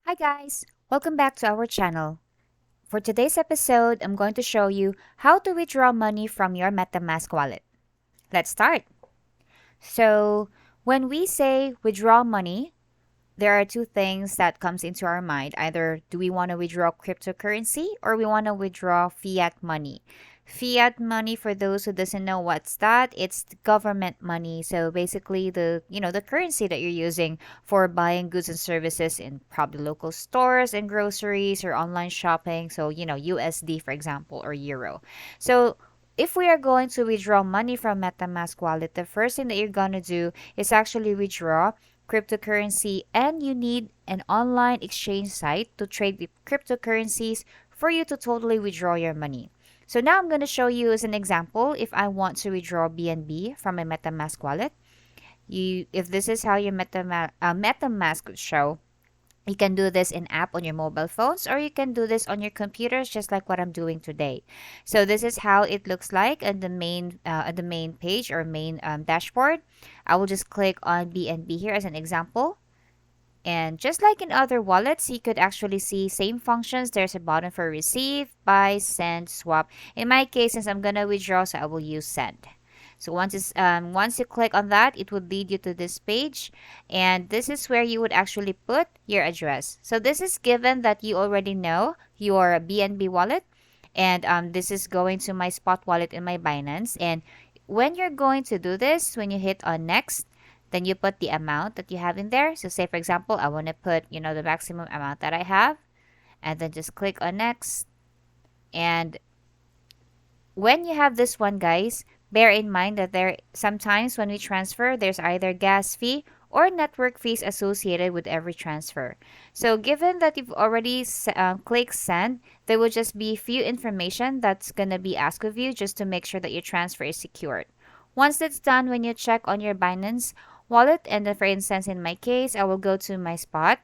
Hi guys, welcome back to our channel. For today's episode, I'm going to show you how to withdraw money from your Metamask wallet. Let's start. So, when we say withdraw money, there are two things that comes into our mind. Either do we want to withdraw cryptocurrency or we want to withdraw fiat money. Fiat money, for those who doesn't know what's that, it's the government money. So basically the currency that you're using for buying goods and services in probably local stores and groceries or online shopping. So, USD for example or euro. So if we are going to withdraw money from MetaMask wallet, the first thing that you're going to do is actually withdraw cryptocurrency, and you need an online exchange site to trade with cryptocurrencies for you to totally withdraw your money. So now I'm going to show you as an example if I want to withdraw BNB from my MetaMask wallet. If this is how your MetaMask would show, you can do this in app on your mobile phones or you can do this on your computers just like what I'm doing today. So this is how it looks like on the main page or main dashboard. I will just click on BNB here as an example. And just like in other wallets, you could actually see same functions. There's a button for receive, buy, send, swap. In my case, since I'm gonna withdraw, so I will use send. So once you click on that, it would lead you to this page, and this is where you would actually put your address. So this is given that you already know your BNB wallet, and this is going to my spot wallet in my Binance. And when you're going to do this, when you hit on next, then you put the amount that you have in there. So say for example, I want to put the maximum amount that I have, and then just click on next. And when you have this one, guys, bear in mind that there sometimes when we transfer, there's either gas fee or network fees associated with every transfer. So given that you've already clicked send, there will just be few information that's going to be asked of you just to make sure that your transfer is secured. Once that's done, when you check on your Binance wallet, and then for instance in my case, I will go to my spot.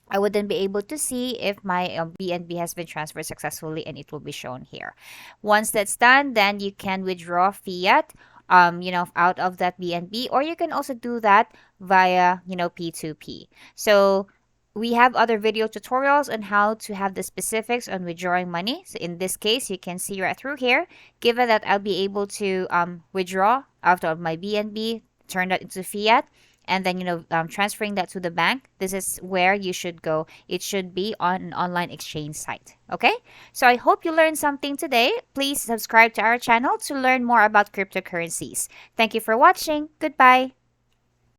I would then be able to see if my BNB has been transferred successfully, and it will be shown here. Once that's done, then you can withdraw fiat out of that BNB, or you can also do that via P2P. So we have other video tutorials on how to have the specifics on withdrawing money. So in this case, you can see right through here, given that I'll be able to withdraw out of my BNB, turn that into fiat, and then transferring that to the bank. This is where you should go. It should be on an online exchange site. Okay, so I hope you learned something today. Please subscribe to our channel to learn more about cryptocurrencies. Thank you for watching. Goodbye.